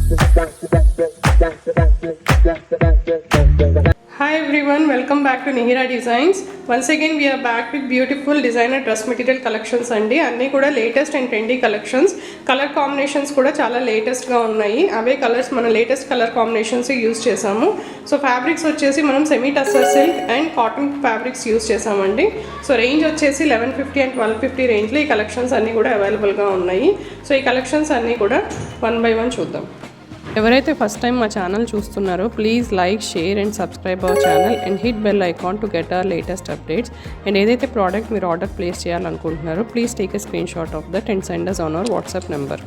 Hi everyone, welcome back to Nihira Designs. Once again we are back with beautiful designer dress material collections andi. Anni kuda latest and trendy collections. Color combinations kuda chala latest ga unnayi. Ave colors mana latest color combinations use chesamu. So fabrics vachesi manam semi tussar silk and cotton fabrics use chesamandi. So range vachesi 1150 and 1250 range lo ee collections anni kuda available ga unnayi. So ee collections anni kuda one by one chuddam. ఎవరైతే first time మా channel చూస్తున్నారో please like, share and subscribe our channel and hit bell icon to get our latest updates. And ఏదైతే product మీరు order place చేయాలనుకుంటున్నారో please take a screenshot of that and send us on our WhatsApp number.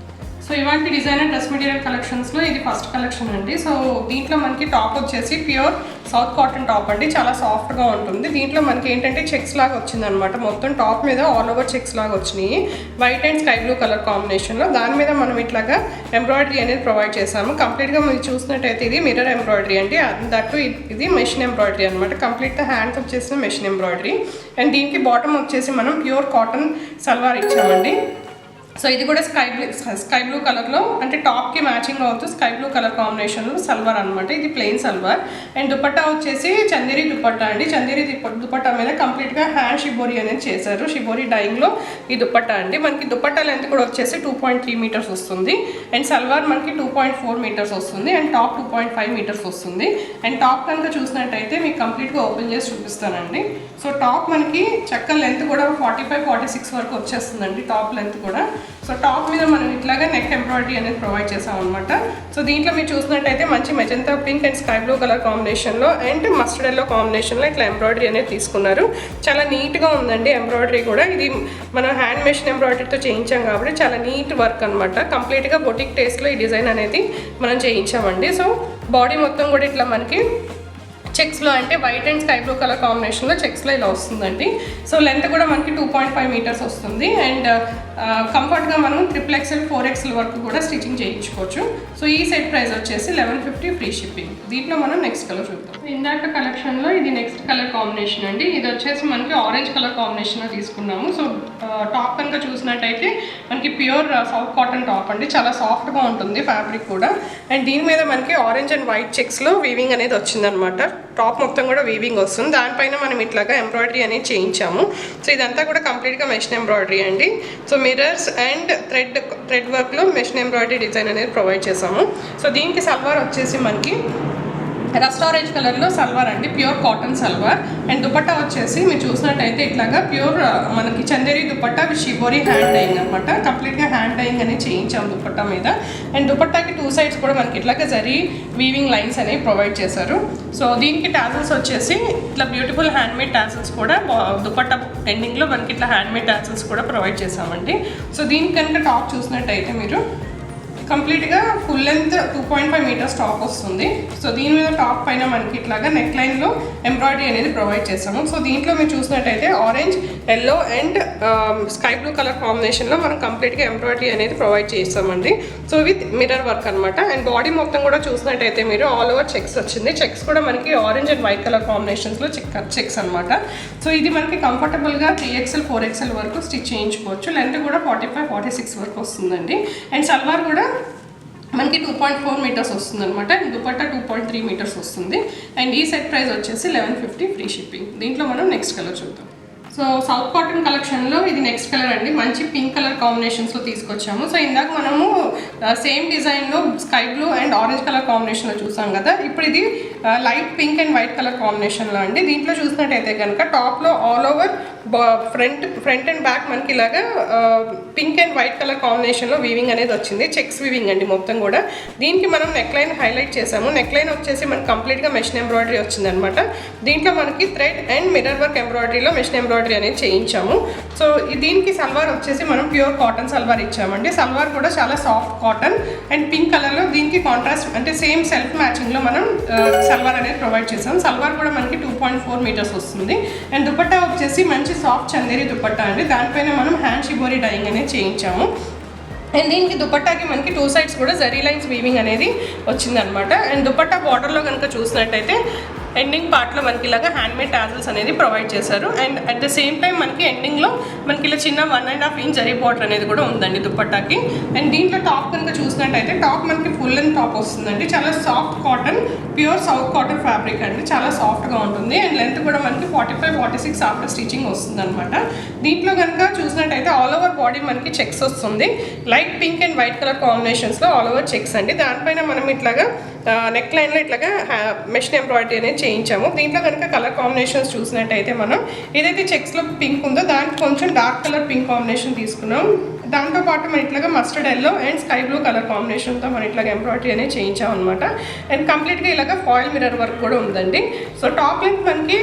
So ఇవాంటి designer dress material కలెక్షన్స్లో ఇది first collection అండి. So దీంట్లో మనకి top వచ్చేసి ప్యూర్ సౌత్ కాటన్ టాప్ అండి, చాలా సాఫ్ట్గా ఉంటుంది. దీంట్లో మనకి ఏంటంటే చెక్స్ లాగా వచ్చిందనమాట, మొత్తం టాప్ మీద ఆల్ ఓవర్ చెక్స్ లాగా వచ్చినాయి white and sky blue colour కాంబినేషన్లో. దాని మీద మనం ఇట్లాగా ఎంబ్రాయిడరీ అనేది ప్రొవైడ్ చేసాము. కంప్లీట్గా మీరు చూసినట్టయితే ఇది మిర్రర్ ఎంబ్రాయిడరీ అండి, దట్టు ఇది మెషిన్ ఎంబ్రాయిడరీ అనమాట. కంప్లీట్గా హ్యాండ్స్ వచ్చేసిన మెషిన్ ఎంబ్రాయిడరీ. అండ్ దీనికి బాటమ్ వచ్చేసి మనం ప్యూర్ కాటన్ సల్వార్ ఇచ్చామండి. సో ఇది కూడా స్కై బ్లూ కలర్లో, అంటే టాప్కి మ్యాచింగ్ అవుతూ స్కై బ్లూ కలర్ కాంబినేషన్లో సల్వార్ అనమాట. ఇది ప్లెయిన్ సల్వార్. అండ్ దుపట్టా వచ్చేసి చందేరి దుపట్టా అండి. చందేరి దుపట్టా మీద కంప్లీట్గా హ్యాండ్ షిబోరి అనేది చేశారు. షిబోరి డైయింగ్లో ఈ దుపట్టా అండి. మనకి దుపట్టా లెంత్ కూడా వచ్చేసి 2.3 మీటర్స్ వస్తుంది. అండ్ సల్వార్ మనకి 2.4 మీటర్స్ వస్తుంది. అండ్ టాప్ 2.5 మీటర్స్ వస్తుంది. అండ్ టాప్ కనుక చూసినట్టయితే మీకు కంప్లీట్గా ఓపెన్ చేసి చూపిస్తానండి. సో టాప్ మనకి చక్క లెంత్ కూడా 45-46 వరకు వచ్చేస్తుందండి టాప్ లెంత్ కూడా. సో టాప్ మీద మనం ఇట్లాగా నెక్ ఎంబ్రాయిడరీ అనేది ప్రొవైడ్ చేసాం అనమాట. సో దీంట్లో మీరు చూసినట్టయితే మంచి magenta pink and sky blue colour కాంబినేషన్లో అండ్ మస్టర్డ్ ఎల్లో కాంబినేషన్లో ఇట్లా ఎంబ్రాయిడరీ అనేది తీసుకున్నారు. చాలా నీట్గా ఉందండి ఎంబ్రాయిడరీ కూడా. ఇది మనం హ్యాండ్ మెషిన్ ఎంబ్రాయిడరీతో చేయించాం కాబట్టి చాలా నీట్ వర్క్ అనమాట. కంప్లీట్గా బొటిక్ టేస్ట్లో ఈ డిజైన్ అనేది మనం చేయించామండి. సో బాడీ మొత్తం కూడా ఇట్లా మనకి చెక్స్లో, అంటే white and sky blue colour కాంబినేషన్లో చెక్స్లో ఇలా వస్తుందండి. సో లెంత్ కూడా మనకి 2.5 మీటర్స్ వస్తుంది. అండ్ కంఫర్ట్గా మనం 3XL 4XL వరకు కూడా స్టిచ్చింగ్ చేయించుకోవచ్చు. సో ఈ సెట్ ప్రైస్ వచ్చేసి 1150 ఫ్రీ షిప్పింగ్. దీంట్లో మనం నెక్స్ట్ కలర్ చూద్దాం. ఇందాక కలెక్షన్లో ఇది నెక్స్ట్ కలర్ కాంబినేషన్ అండి. ఇది వచ్చేసి మనకి ఆరెంజ్ కలర్ కాంబినేషన్లో తీసుకున్నాము. సో టాప్ కనుక చూసినట్టయితే మనకి ప్యూర్ సౌత్ కాటన్ టాప్ అండి, చాలా సాఫ్ట్గా ఉంటుంది ఫ్యాబ్రిక్ కూడా. అండ్ దీని మీద మనకి ఆరెంజ్ అండ్ వైట్ చెక్స్లో వీవింగ్ అనేది వచ్చిందనమాట. టాప్ మొత్తం కూడా వీవింగ్ వస్తుంది. దానిపైన మనం ఇట్లాగా ఎంబ్రాయిడరీ అనేది చేయించాము. సో ఇదంతా కూడా కంప్లీట్గా మెషిన్ ఎంబ్రాయిడరీ అండి. సో మిర్రర్స్ అండ్ థ్రెడ్ వర్క్లో మెషిన్ ఎంబ్రాయిడరీ డిజైన్ అనేది ప్రొవైడ్ చేసాము. సో దీనికి సల్వార్ వచ్చేసి మనకి రస్ట్ ఆరెంజ్ కలర్లో సల్వార్ అండి, pure cotton salwar. And dupatta వచ్చేసి మీరు చూసినట్టయితే ఇట్లాగా ప్యూర్ మనకి Chanderi dupatta shibori hand dyeing అనమాట. కంప్లీట్గా హ్యాండ్ డైయింగ్ అనేది చేయించాము దుపట్టా మీద. అండ్ దుపట్టాకి 2 సైడ్స్ కూడా మనకి ఇట్లాగా జరీ వీవింగ్ లైన్స్ అనేవి ప్రొవైడ్ చేశారు. సో దీనికి టాజిల్స్ వచ్చేసి ఇట్లా బ్యూటిఫుల్ హ్యాండ్మేడ్ టాజిల్స్ కూడా దుపట్టా ఎండింగ్లో మనకి ఇట్లా హ్యాండ్మేడ్ టాజిల్స్ కూడా ప్రొవైడ్ చేసామండి. సో దీనికి కనుక టాప్ చూసినట్టయితే మీరు కంప్లీట్గా ఫుల్ లెంత్ 2.5 మీటర్స్ టాప్ వస్తుంది. సో దీని మీద టాప్ పైన మనకి ఇట్లాగా నెక్ లైన్లో ఎంబ్రాయిడరీ అనేది ప్రొవైడ్ చేసాము. సో దీంట్లో మీరు చూసినట్టయితే orange, yellow and sky blue colour కాంబినేషన్లో మనం కంప్లీట్గా ఎంబ్రాయిడరీ అనేది ప్రొవైడ్ చేస్తామండి. సో విత్ మిర్రర్ వర్క్ అనమాట. అండ్ బాడీ మొత్తం కూడా చూసినట్టయితే మీరు ఆల్ ఓవర్ చెక్స్ వచ్చింది. చెక్స్ కూడా మనకి ఆరెంజ్ అండ్ వైట్ కలర్ కాంబినేషన్స్లో చెక్స్ అనమాట. సో ఇది మనకి కంఫర్టబుల్గా 3XL 4XL వరకు స్టిచ్ చేయించుకోవచ్చు. లెంత్ కూడా 45-46 వరకు వస్తుందండి. అండ్ సల్వార్ కూడా మనకి 2.4 మీటర్స్ వస్తుంది అనమాట. దుపట్టా 2.3 మీటర్స్ వస్తుంది. అండ్ ఈ సెట్ ప్రైస్ వచ్చేసి 1150 ఫ్రీ షిప్పింగ్. దీంట్లో మనం నెక్స్ట్ కలర్ చూద్దాం. సో సౌత్ కాటన్ కలెక్షన్లో ఇది నెక్స్ట్ కలర్ అండి, మంచి పింక్ కలర్ కాంబినేషన్స్లో తీసుకొచ్చాము. సో ఇందాక మనము సేమ్ డిజైన్లో sky blue and orange colour కాంబినేషన్లో చూసాం కదా, ఇప్పుడు ఇది light pink and white colour కాంబినేషన్లో అండి. దీంట్లో చూసినట్టయితే కనుక టాప్లో all over front and back మనకి ఇలాగా పింక్ అండ్ వైట్ కలర్ కాంబినేషన్లో వీవింగ్ అనేది వచ్చింది. చెక్స్ వీవింగ్ అండి మొత్తం కూడా. దీనికి మనం నెక్ లైన్ హైలైట్ చేసాము. నెక్ లైన్ వచ్చేసి మనకి కంప్లీట్గా మెషిన్ ఎంబ్రాయిడరీ వచ్చిందనమాట. దీంట్లో మనకి థ్రెడ్ అండ్ మిర్రర్ వర్క్ ఎంబ్రాయిడరీలో మెషిన్ ఎంబ్రాయిడరీ అనేది చేయించాము. సో దీనికి సల్వార్ వచ్చేసి మనం ప్యూర్ కాటన్ సల్వార్ ఇచ్చామండి. సల్వార్ కూడా చాలా సాఫ్ట్ కాటన్ అండ్ పింక్ కలర్లో, దీనికి కాంట్రాస్ట్ అంటే సేమ్ సెల్ఫ్ మ్యాచింగ్లో మనం సల్వార్ అనేది ప్రొవైడ్ చేసాం. సల్వార్ కూడా మనకి 2.4 మీటర్స్ వస్తుంది. అండ్ దుపట్టా వచ్చేసి మంచి సాఫ్ట్ చందేరి దుపట్టా అండి. దానిపైన మనం హ్యాండ్ షిబోరి డైయింగ్ అనేది చేయించాము. అండ్ దీనికి దుపట్టాకి మనకి 2 సైడ్స్ కూడా జరీ లైన్స్ వీవింగ్ అనేది వచ్చిందనమాట. అండ్ దుపట్టా బార్డర్లో కనుక చూసినట్టయితే ఎండింగ్ పార్ట్లో మనకి ఇలాగా హ్యాండ్మేడ్ టాజల్స్ అనేది ప్రొవైడ్ చేశారు. And at the same time మనకి ఎండింగ్లో మనకి ఇలా చిన్న 1.5 ఇంచ్ జరీ బార్డర్ అనేది కూడా ఉందండి దుపట్టాకి. అండ్ దీంట్లో టాప్ కనుక చూసినట్టయితే టాప్ మనకి ఫుల్ అండ్ టాప్ వస్తుందండి. చాలా soft cotton, pure south cotton fabric అండి, చాలా సాఫ్ట్గా ఉంటుంది. అండ్ లెంత్ కూడా మనకి 45-46 ఆఫ్టర్ స్టిచింగ్ వస్తుంది అనమాట. దీంట్లో కనుక చూసినట్టయితే ఆల్ ఓవర్ బాడీ మనకి చెక్స్ వస్తుంది. Light pink and white colour కాంబినేషన్స్లో ఆల్ ఓవర్ చెక్స్ అండి. దానిపైన మనం ఇట్లాగా నెక్ లైన్లో ఇట్లాగా మెషిన్ ఎంబ్రాయిడరీ అనేది చేయించాము. దీంట్లో కనుక కలర్ కాంబినేషన్స్ చూసినట్టయితే మనం ఏదైతే చెక్స్లో పింక్ ఉందో దానికి కొంచెం డార్క్ కలర్ పింక్ కాంబినేషన్ తీసుకున్నాం. దాంతోపాటు మనం ఇట్లాగా mustard yellow and sky blue colour కాంబినేషన్తో మనం ఇట్లాగా ఎంబ్రాయిడరీ అనేది చేయించాం అనమాట. అండ్ కంప్లీట్గా ఇలాగా ఫాయిల్ మిర్రర్ వర్క్ కూడా ఉందండి. సో టాప్ లెంత్ మనకి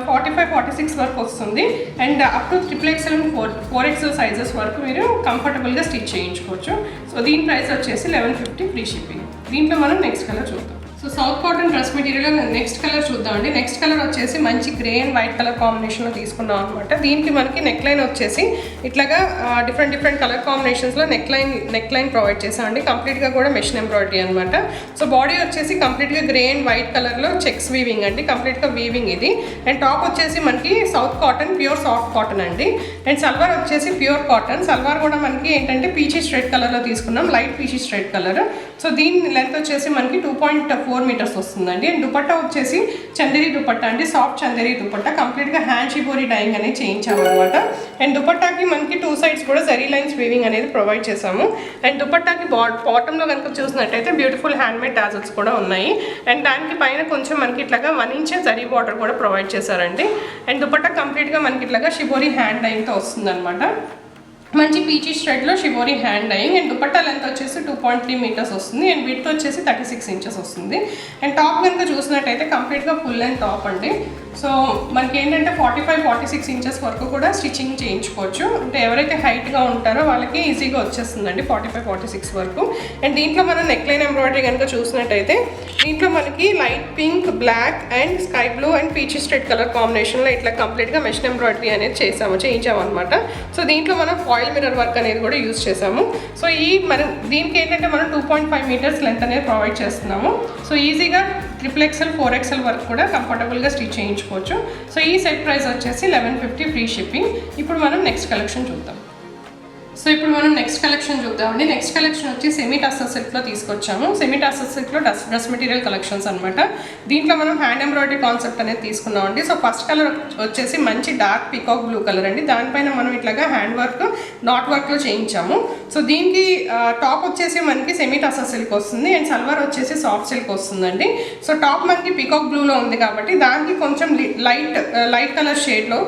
45-46 వరకు వస్తుంది. And up to XXL 4XL sizes వరకు మీరు కంఫర్టబుల్గా స్టిచ్ చేయించుకోవచ్చు. సో దీని ప్రైస్ వచ్చేసి 1150 ఫ్రీ షిప్పింగ్. దీంట్లో మనం నెక్స్ట్ కలర్ చూద్దాం. So south cotton dress material next colour చూద్దామండి. నెక్స్ట్ కలర్ వచ్చేసి మంచి గ్రే అండ్ వైట్ కలర్ కాంబినేషన్లో తీసుకున్నాం అనమాట. దీనికి మనకి నెక్ లైన్ వచ్చేసి ఇట్లాగా డిఫరెంట్ కలర్ కాంబినేషన్స్లో నెక్ లైన్ ప్రొవైడ్ చేసామండి. కంప్లీట్గా కూడా మెషిన్ ఎంబ్రాయిడరీ అనమాట. సో బాడీ వచ్చేసి కంప్లీట్గా గ్రే అండ్ వైట్ కలర్లో చెక్స్ వీవింగ్ అండి, కంప్లీట్గా వీవింగ్ ఇది. అండ్ టాప్ వచ్చేసి మనకి south cotton, pure soft cotton అండి. అండ్ సల్వార్ వచ్చేసి ప్యూర్ కాటన్. సల్వార్ కూడా మనకి ఏంటంటే పీచీస్ రెడ్ కలర్లో తీసుకున్నాం, లైట్ పీచీస్ రెడ్ కలర్. సో దీని లెంత్ వచ్చేసి మనకి 2.4 మీటర్స్ వస్తుందండి. అండ్ దుపట్టా వచ్చేసి చందేరి దుపట్టా అండి, సాఫ్ట్ చందేరి దుపట్టా. కంప్లీట్గా హ్యాండ్ షిబోరి డైయింగ్ అనేది చేయించామన్నమాట. అండ్ దుపట్టాకి మనకి 2 సైడ్స్ కూడా జరీ లైన్స్ వీవింగ్ అనేది ప్రొవైడ్ చేసాము. అండ్ దుపట్టాకి బాటంలో కనుక చూసినట్టయితే బ్యూటిఫుల్ హ్యాండ్మేడ్ టాజల్స్ కూడా ఉన్నాయి. అండ్ దానికి పైన కొంచెం మనకి ఇట్లాగా 1 ఇంచ్ జరీ బార్డర్ కూడా ప్రొవైడ్ చేశారండి. అండ్ దుపట్టా కంప్లీట్గా మనకి ఇట్లాగా షిబోరి హ్యాండ్ డైయింగ్తో వస్తుంది అనమాట. మంచి పీచీ స్ట్రెడ్లో shibori hand dyeing. And dupatta length వచ్చేసి 2.3 మీటర్స్ వస్తుంది. అండ్ విడ్త్ వచ్చేసి 36 ఇంచెస్ వస్తుంది. అండ్ టాప్ కనుక చూసినట్టయితే కంప్లీట్గా ఫుల్ అండ్ టాప్ అండి. సో మనకి ఏంటంటే 45-46 ఇంచెస్ వరకు కూడా స్టిచ్చింగ్ చేయించుకోవచ్చు. అంటే ఎవరైతే హైట్గా ఉంటారో వాళ్ళకి ఈజీగా వచ్చేస్తుందండి 45-46 వరకు. అండ్ దీంట్లో మనం నెక్ లైన్ ఎంబ్రాయిడరీ కనుక చూసినట్టయితే దీంట్లో మనకి light pink, black and sky blue and peachy thread colour కాంబినేషన్లో ఇట్లా కంప్లీట్గా మెషిన్ ఎంబ్రాయిడరీ అనేది చేయించాము అనమాట. సో దీంట్లో మనం ఫాయిల్ మిర్రర్ వర్క్ అనేది కూడా యూజ్ చేసాము. సో మనం దీనికి ఏంటంటే మనం 2.5 మీటర్స్ లెంత్ అనేది ప్రొవైడ్ చేస్తున్నాము. సో ఈజీగా XXL 4XL వరకు కూడా కంఫర్టబుల్గా స్టిచ్ చేయించుకోవచ్చు. సో ఈ సెట్ ప్రైస్ వచ్చేసి 1150 ఫ్రీ షిప్పింగ్. ఇప్పుడు మనం నెక్స్ట్ కలెక్షన్ చూద్దాం. సో ఇప్పుడు మనం నెక్స్ట్ కలెక్షన్ చూద్దామండి. నెక్స్ట్ కలెక్షన్ వచ్చి సెమీ టస్సర్ సిల్క్లో తీసుకొచ్చాము. సెమీ టస్సర్ సిల్క్లో డ్రెస్ మెటీరియల్ కలెక్షన్స్ అనమాట. దీంట్లో మనం హ్యాండ్ ఎంబ్రాయిడరీ కాన్సెప్ట్ అనేది తీసుకున్నామండి. సో ఫస్ట్ కలర్ వచ్చేసి మంచి డార్క్ పీకాక్ బ్లూ కలర్ అండి. దానిపైన మనం ఇట్లాగా హ్యాండ్ వర్క్, నాట్ వర్క్లో చేయించాము. సో దీనికి టాప్ వచ్చేసి మనకి సెమీ టస్సర్ సిల్క్ వస్తుంది. అండ్ సల్వార్ వచ్చేసి సాఫ్ట్ సిల్క్ వస్తుందండి. సో టాప్ మనకి పీకాక్ బ్లూలో ఉంది కాబట్టి దానికి కొంచెం లైట్ కలర్ షేడ్లో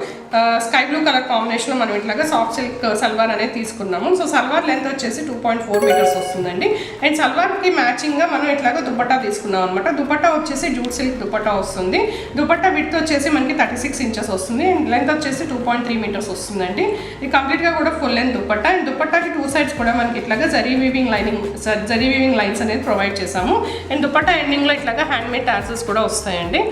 స్కై బ్లూ కలర్ కాంబినేషన్లో మనం ఇట్లాగా సాఫ్ట్ సిల్క్ సల్వార్ అనేది తీసుకున్నాము. సో సల్వార్ లెంత్ వచ్చేసి 2.4 మీటర్స్ వస్తుందండి. అండ్ సల్వార్కి మ్యాచింగ్గా మనం ఇట్లాగా దుపట్టా తీసుకున్నాం అనమాట. దుపట్టా వచ్చేసి జూట్ సిల్క్ దుపట్టా వస్తుంది. దుపట్టా విడ్త్ వచ్చేసి మనకి 36 ఇంచెస్ వస్తుంది. అండ్ లెంత్ వచ్చేసి 2.3 మీటర్స్ వస్తుందండి. ఇది కంప్లీట్గా కూడా ఫుల్ లెంత్ దుపట్టా. అండ్ దుపట్టాకి 2 సైడ్స్ కూడా మనకి ఇట్లాగా జరీ వీవింగ్ లైన్స్ అనేది ప్రొవైడ్ చేసాము. అండ్ దుపట్టా ఎండింగ్లో ఇట్లాగా హ్యాండ్మేడ్ టాసల్స్ కూడా వస్తాయండి.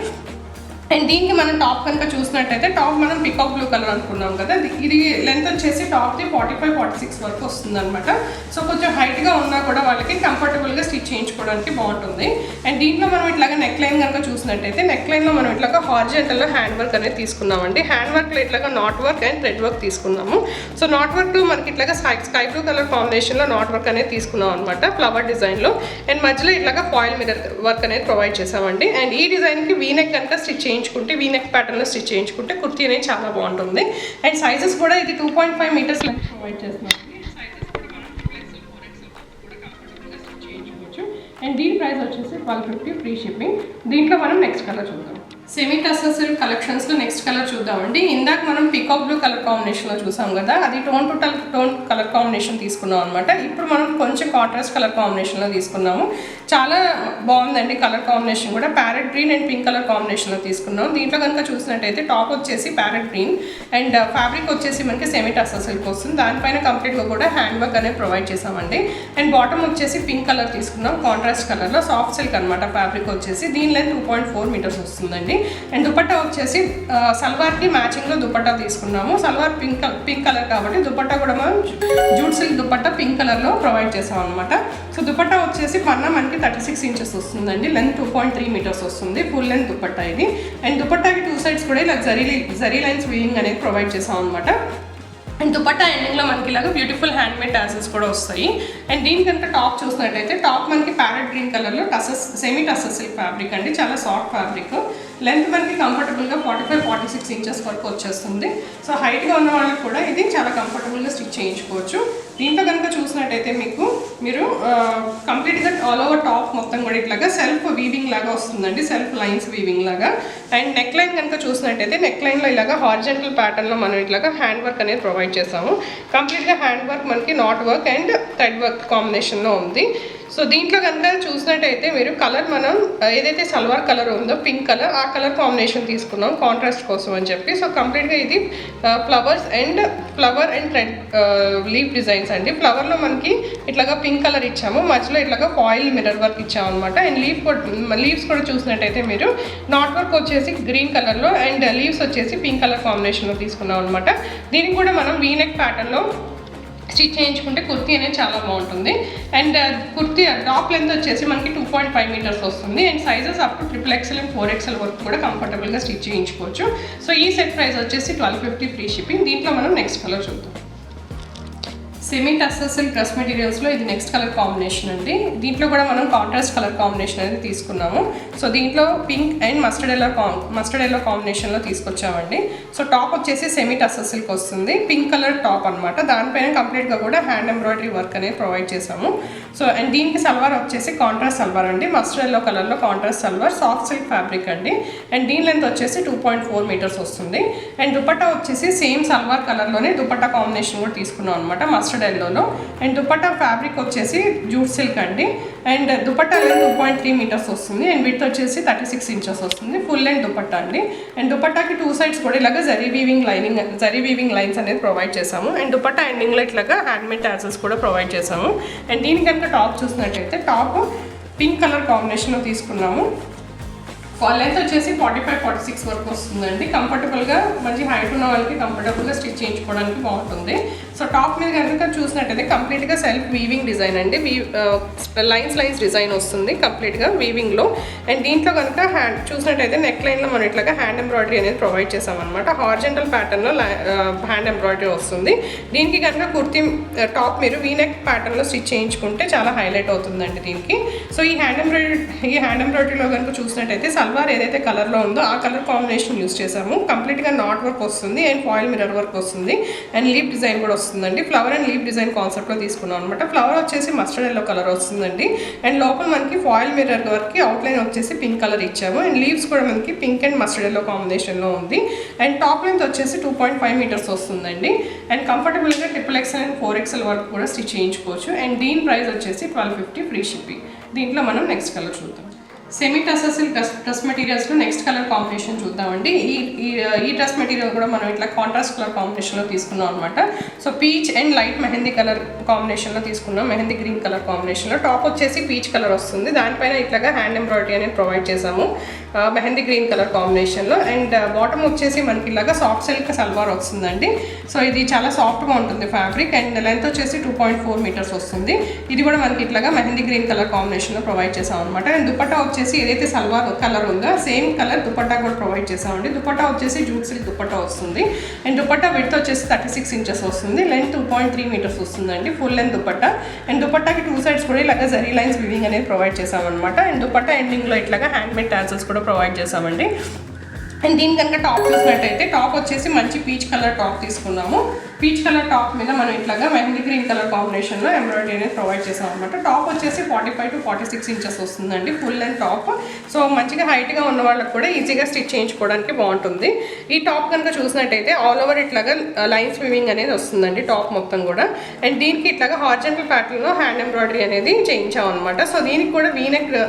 అండ్ దీనికి మనం టాప్ కనుక చూసినట్టయితే టాప్ మనం పికాక్ బ్లూ కలర్ అనుకున్నాం కదా, ఇది లెంత్ వచ్చేసి టాప్ది 45-46 వరకు వస్తుంది అనమాట. సో కొంచెం హైట్గా ఉన్నా కూడా వాళ్ళకి కంఫర్టబుల్గా స్టిచ్ చేయించుకోవడానికి బాగుంటుంది. అండ్ దీంట్లో మనం ఇట్లాగా నెక్ లైన్ కనుక చూసినట్టయితే నెక్ లైన్లో మనం ఇట్లాగా హారిజంటల్లో హ్యాండ్ వర్క్ అనేది తీసుకున్నామండి. హ్యాండ్ వర్క్లో ఇట్లాగా not work and thread work తీసుకున్నాము. సో నాట్ వర్క్లో మనకి ఇట్లాగా స్కై బ్లూ కలర్ కాంబినేషన్లో నాట్ వర్క్ అనేది తీసుకున్నాం అనమాట, ఫ్లవర్ డిజైన్లో. అండ్ మధ్యలో ఇట్లాగా ఫాయిల్ మిర్రర్ వర్క్ అనేది ప్రొవైడ్ చేసామండి. అండ్ ఈ డిజైన్కి వీనెక్ కనుక స్టిచ్ చేయించుకుంటే, వీనెక్ ప్యాటర్న్లో స్టిచ్ చేయించుకుంటే కుర్తీ అనేది చాలా బాగుంటుంది. అండ్ సైజెస్ కూడా ఇది 2.5 మీటర్స్ లెంత్ ప్రొవైడ్ చేస్తున్నాం. అండ్ దీని ప్రైస్ వచ్చేసి 1250 ఫ్రీ షిప్పింగ్. దీంట్లో మనం నెక్స్ట్ కలర్ చూద్దాం. సెమీ టస్సర్ సిల్క్ కలెక్షన్స్లో నెక్స్ట్ కలర్ చూద్దామండి. ఇందాక మనం పీకాక్ బ్లూ కలర్ కాంబినేషన్లో చూసాం కదా, అది tone to tone colour combination తీసుకున్నాం అనమాట. ఇప్పుడు మనం కొంచెం కాంట్రాస్ట్ కలర్ కాంబినేషన్లో తీసుకున్నాము. చాలా బాగుందండి కలర్ కాంబినేషన్ కూడా. Parrot green and pink colour కాంబినేషన్లో తీసుకున్నాం. దీంట్లో కనుక చూసినట్టయితే టాప్ వచ్చేసి ప్యారెట్ గ్రీన్ అండ్ ఫ్యాబ్రిక్ వచ్చేసి మనకి సెమీ టస్సర్ సిల్క్ వస్తుంది. దానిపైన కంప్లీట్గా కూడా హ్యాండ్ వర్క్ అనేది ప్రొవైడ్ చేసామండి. అండ్ బాటమ్ వచ్చేసి పింక్ కలర్ తీసుకున్నాం, కాంట్రాస్ట్ కలర్లో సాఫ్ట్ సిల్క్ అనమాట ఫ్యాబ్రిక్ వచ్చేసి. దీని లెంత్ 2.4 మీటర్స్ వస్తుందండి. అండ్ దుపట్టా వచ్చేసి సల్వార్కి మ్యాచింగ్లో దుపట్టా తీసుకున్నాము. సల్వార్ పింక్ కలర్ కాబట్టి దుపట్టా కూడా మనం జూట్ సిల్క్ దుపట్టా పింక్ కలర్లో ప్రొవైడ్ చేసాం అనమాట. సో దుపట్టా వచ్చేసి పన్నా మనకి 36 ఇంచెస్ వస్తుందండి, లెంత్ 2.3 మీటర్స్ వస్తుంది, ఫుల్ లెంత్ దుపట్టా ఇది. అండ్ దుపట్టాకి 2 సైడ్స్ కూడా ఇలా జరీ లైన్స్ వీవింగ్ అనేది ప్రొవైడ్ చేసాం అనమాట. అండ్ దుపట్టా ఎండింగ్లో మనకి ఇలాగ బ్యూటిఫుల్ హ్యాండ్మేడ్ టాసెస్ కూడా వస్తాయి. అండ్ దీని కనుక టాప్ చూసినట్టయితే టాప్ మనకి ప్యారెట్ గ్రీన్ కలర్లో సెమీ టసస్ సిల్క్ ఫ్యాబ్రిక్ అండి, చాలా సాఫ్ట్ ఫ్యాబ్రిక్. లెంత్ మనకి కంఫర్టబుల్గా 45-46 ఇంచెస్ వరకు వచ్చేస్తుంది. సో హైట్గా ఉన్న వాళ్ళకి కూడా ఇది చాలా కంఫర్టబుల్గా స్టిచ్ చేయించుకోవచ్చు. దీంట్లో కనుక చూసినట్టయితే మీరు కంప్లీట్గా ఆల్ ఓవర్ టాప్ మొత్తం కూడా ఇట్లాగా సెల్ఫ్ వీవింగ్ లాగా వస్తుందండి, సెల్ఫ్ లైన్స్ వీవింగ్ లాగా. అండ్ నెక్ లైన్ కనుక చూసినట్టయితే నెక్ లైన్లో ఇలాగా హారిజంటల్ ప్యాటర్న్లో మనం ఇట్లాగా హ్యాండ్ వర్క్ అనేది ప్రొవైడ్ చేసాము. కంప్లీట్గా హ్యాండ్ వర్క్ మనకి not work and thread work కాంబినేషన్లో ఉంది. సో దీంట్లో కనుక చూసినట్టయితే మీరు కలర్ మనం ఏదైతే సల్వార్ కలర్ ఉందో పింక్ కలర్, ఆ కలర్ కాంబినేషన్ తీసుకున్నాం కాంట్రాస్ట్ కోసం అని చెప్పి. సో కంప్లీట్గా ఇది flower and thread leaf designs అండి. ఫ్లవర్లో మనకి ఇట్లాగా పింక్ కలర్ ఇచ్చాము, మధ్యలో ఇట్లాగా ఫాయిల్ మిర్రర్ వర్క్ ఇచ్చాము అనమాట. అండ్ లీవ్స్ కూడా చూసినట్టయితే మీరు నాట్ వర్క్ వచ్చేసి గ్రీన్ కలర్లో అండ్ లీవ్స్ వచ్చేసి పింక్ కలర్ కాంబినేషన్లో తీసుకున్నాం అనమాట. దీనికి కూడా మనం వీనెక్ ప్యాటర్న్లో స్టిచ్ చేయించుకుంటే కుర్తీ అనేది చాలా బాగుంటుంది. అండ్ కుర్తీ టాప్ లెంత్ వచ్చేసి మనకి 2.5 మీటర్స్ వస్తుంది. And sizes up to XXL and 4XL వరకు కూడా కంఫర్టబుల్గా స్టిచ్ చేయించుకోవచ్చు. సో ఈ సెట్ ప్రైస్ వచ్చేసి 1250 ఫ్రీ షిప్పింగ్. దీంట్లో మనం నెక్స్ట్ కలర్ చూద్దాం. సెమీ టస్సర్ సిల్క్ డ్రెస్ మెటీరియల్స్లో ఇది నెక్స్ట్ కలర్ కాంబినేషన్ అండి. దీంట్లో కూడా మనం కాంట్రాస్ట్ కలర్ కాంబినేషన్ అనేది తీసుకున్నాము. సో దీంట్లో పింక్ అండ్ మస్టర్డ్ ఎల్లో కాంబినేషన్లో తీసుకొచ్చామండి. సో టాప్ వచ్చేసి సెమీ టస్సర్ సిల్క్ వస్తుంది, పింక్ కలర్ టాప్ అనమాట. దానిపైన కంప్లీట్గా కూడా హ్యాండ్ ఎంబ్రాయిడరీ వర్క్ అనేది ప్రొవైడ్ చేసాము. సో అండ్ దీనికి సల్వార్ వచ్చేసి కాంట్రాస్ట్ సల్వార్ అండి, మస్టర్డ్ ఎల్లో కలర్లో contrast salwar, soft silk fabric అండి. అండ్ దీని లెంత్ వచ్చేసి 2.4 మీటర్స్ వస్తుంది. అండ్ దుపట్టా వచ్చేసి సేమ్ సల్వార్ కలర్లోనే దుపట్టా కాంబినేషన్ కూడా తీసుకున్నాం అనమాట, మస్టర్డ్ ఎల్లోలో. అండ్ దుపట్టా ఫ్యాబ్రిక్ వచ్చేసి జూట్ సిల్క్ అండి. అండ్ దుపట్టా లెంత్ 2.3 మీటర్స్ వస్తుంది. అండ్ విడ్త్ వచ్చేసి 36 ఇంచెస్ వస్తుంది, ఫుల్ లెంత్ దుపట్టా అండి. అండ్ దుపట్టాకి 2 సైడ్స్ కూడా ఇలాగా జరీ వీవింగ్ లైన్స్ అనేది ప్రొవైడ్ చేసాము. అండ్ దుపట్టా ఎండింగ్లో ఇట్లాగా హ్యాండ్మేడ్ టాసెస్ కూడా ప్రొవైడ్ చేసాము. అండ్ దీని కనుక టాప్ చూసినట్టయితే టాప్ పింక్ కలర్ కాంబినేషన్లో తీసుకున్నాము. లెంత్ వచ్చేసి 45-46 వరకు వస్తుందండి. కంఫర్టబుల్గా మంచి హైట్ ఉన్న వాళ్ళకి కంఫర్టబుల్గా స్టిచ్ చేయించుకోవడానికి బాగుంటుంది. సో టాప్ మీద కనుక చూసినట్టయితే కంప్లీట్గా సెల్ఫ్ వీవింగ్ డిజైన్ అండి, లైన్స్ డిజైన్ వస్తుంది కంప్లీట్గా వీవింగ్లో. అండ్ దీంట్లో కనుక చూసినట్టయితే నెక్ లైన్లో మనం ఇట్లాగా హ్యాండ్ ఎంబ్రాయిడరీ అనేది ప్రొవైడ్ చేసామన్నమాట. హారిజంటల్ ప్యాటర్న్లో హ్యాండ్ ఎంబ్రాయిడరీ వస్తుంది. దీనికి కనుక కుర్తీ టాప్ మీరు వీనెక్ ప్యాటర్న్లో స్టిచ్ చేయించుకుంటే చాలా హైలైట్ అవుతుందండి దీనికి. సో ఈ హ్యాండ్ ఎంబ్రాయిడరీలో కనుక చూసినట్టయితే సల్వార్ ఏదైతే కలర్లో ఉందో ఆ కలర్ కాంబినేషన్ యూస్ చేసాము. కంప్లీట్గా నాట్ వర్క్ వస్తుంది అండ్ ఫాయిల్ మిర్రర్ వర్క్ వస్తుంది అండ్ లీఫ్ డిజైన్ కూడా వస్తుందండి. ఫ్లవర్ అండ్ లీఫ్ డిజైన్ కాన్సెప్ట్లో తీసుకున్నాం అనమాట. ఫ్లవర్ వచ్చేసి మస్టర్డ్ ఎల్లో కలర్ వస్తుందండి. అండ్ లోపల మనకి ఫాయిల్ మిర్రర్ వర్క్కి అవుట్లైన్ వచ్చేసి పింక్ కలర్ ఇచ్చాము. అండ్ లీవ్స్ కూడా మనకి పింక్ అండ్ మస్టర్డ్ ఎల్లో కాంబినేషన్లో ఉంది. అండ్ టాప్ లెంత్ వచ్చేసి 2.5 మీటర్స్ వస్తుందండి. అండ్ కంఫర్టబుల్గా XXL అండ్ 4XL వరకు కూడా స్టిచ్ చేయించుకోవచ్చు. అండ్ దీని ప్రైస్ వచ్చేసి 1250 ఫ్రీ షిప్పింగ్. దీంట్లో మనం నెక్స్ట్ కలర్ చూద్దాం. సెమీ టసర్ సిల్క్ డ్రెస్ మెటీరియల్స్లో నెక్స్ట్ కలర్ కాంబినేషన్ చూద్దామండి. ఈ డ్రెస్ మెటీరియల్ కూడా మనం ఇట్లా కాంట్రాస్ట్ కలర్ కాంబినేషన్లో తీసుకున్నాం అనమాట. So peach and light mehndi colour కాంబినేషన్లో తీసుకున్నాం, మెహందీ గ్రీన్ కలర్ కాంబినేషన్లో. టాప్ వచ్చేసి పీచ్ కలర్ వస్తుంది, దానిపైన ఇట్లాగా హ్యాండ్ ఎంబ్రాయిడరీ అనేది ప్రొవైడ్ చేసాము మెహందీ గ్రీన్ కలర్ కాంబినేషన్లో. అండ్ బాటమ్ వచ్చేసి మనకి ఇలాగా సాఫ్ట్ సిల్క్ సల్వార్ వస్తుందండి. సో ఇది చాలా సాఫ్ట్గా ఉంటుంది ఫ్యాబ్రిక్. అండ్ లెంత్ వచ్చేసి 2.4 మీటర్స్ వస్తుంది. ఇది కూడా మనకి ఇట్లాగా మెహందీ గ్రీన్ కలర్ కాంబినేషన్లో ప్రొవైడ్ చేసాం అనమాట. అండ్ దుపట్టా వచ్చేసి ఏదైతే సల్వార్ కలర్ ఉందో సేమ్ కలర్ దుపట్టా కూడా ప్రొవైడ్ చేసామండి. దుపట్టా వచ్చేసి జూట్ సిల్క్ దుపట్టా వస్తుంది. అండ్ దుపట్టా విడ్త్ వచ్చేసి 36 ఇంచెస్ వస్తుంది, లెంత్ 2.3 మీటర్స్ వస్తుందండి, ఫుల్ లెంత్ దుపట్టా. అండ్ దుపట్టాకి 2 సైడ్స్ కూడా ఇలాగా జరీ లైన్స్ వీవింగ్ అనేది ప్రొవైడ్ చేసామన్నమాట. అండ్ దుపట్టా ఎండింగ్లో ఇట్లాగా హ్యాండ్మేడ్ టాసెల్స్ కూడా ప్రొవైడ్ చేసామండి. అండ్ దీని కనుక టాప్ చూసినట్టయితే టాప్ వచ్చేసి మంచి పీచ్ కలర్ టాప్ తీసుకున్నాము. పీచ్ కలర్ టాప్ మీద మనం ఇట్లాగా మెహందీ గ్రీన్ కలర్ కాంబినేషన్లో ఎంబ్రాయిడరీ అనేది ప్రొవైడ్ చేసాం అనమాట. టాప్ వచ్చేసి 45-46 ఇంచెస్ వస్తుందండి, ఫుల్ లెంత్ టాప్. సో మంచిగా హైట్గా ఉన్న వాళ్ళకి కూడా ఈజీగా స్టిచ్ చేయించుకోవడానికి బాగుంటుంది. ఈ టాప్ కనుక చూసినట్టయితే ఆల్ ఓవర్ ఇట్లాగా లైన్స్ వీవింగ్ అనేది వస్తుందండి టాప్ మొత్తం కూడా. అండ్ దీనికి ఇట్లాగా హారిజంటల్ ప్యాటర్న్లో హ్యాండ్ ఎంబ్రాయిడరీ అనేది చేయించాం అనమాట. సో దీనికి కూడా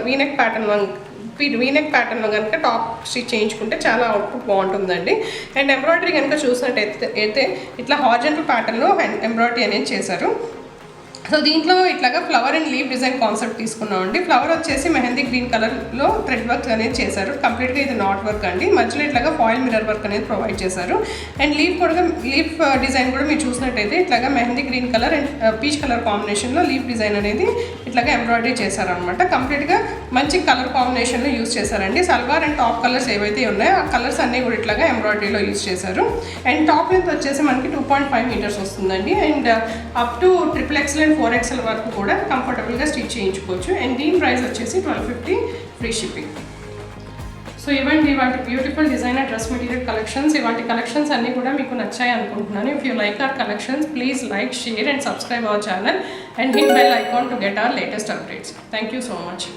వీనెక్ ప్యాటర్న్లో కనుక టాప్ స్టిచ్ చేయించుకుంటే చాలా అవుట్పుట్ బాగుంటుందండి. అండ్ ఎంబ్రాయిడరీ కనుక చూసినట్టయితే ఇట్లా హారిజంటల్ ప్యాటర్న్లో ఎంబ్రాయిడరీ అనేది చేశారు. సో దీంట్లో ఇట్లాగా flower and leave design concept తీసుకున్నామండి. ఫ్లవర్ వచ్చేసి మెహందీ గ్రీన్ కలర్లో థ్రెడ్ వర్క్ అనేది చేశారు. కంప్లీట్గా ఇది నాట్ వర్క్ అండి. మధ్యలో ఇట్లాగా ఫాయిల్ మిర్రర్ వర్క్ అనేది ప్రొవైడ్ చేశారు. అండ్ లీఫ్ డిజైన్ కూడా మీరు చూసినట్టయితే ఇట్లాగా mehndi green colour and peach colour కాంబినేషన్లో లీఫ్ డిజైన్ అనేది ఇట్లాగా ఎంబ్రాయిడరీ చేశారనమాట. కంప్లీట్గా మంచి కలర్ కాంబినేషన్లో యూస్ చేశారండి. సల్వార్ అండ్ టాప్ కలర్స్ ఏవైతే ఉన్నాయో ఆ కలర్స్ అన్నీ కూడా ఇట్లాగా ఎంబ్రాయిడరీలో యూస్ చేశారు. అండ్ టాప్ లెంత్ వచ్చేసి మనకి 2.5 మీటర్స్ వస్తుందండి. And up to XXL and 4XL వరకు కూడా కంఫర్టబుల్గా స్టిచ్ చేయించుకోవచ్చు. అండ్ దీని ప్రైస్ వచ్చేసి 1250 ఫ్రీ షిప్పింగ్. సో ఇవ్వండి ఇవాంటి బ్యూటిఫుల్ డిజైనర్ డ్రెస్ మెటీరియల్ కలెక్షన్స్. ఇవాంటి కలెక్షన్స్ అన్నీ కూడా మీకు నచ్చాయి అనుకుంటున్నాను. If you like our collections please like, share and subscribe our channel and hit bell icon to get our latest updates. Thank you so much.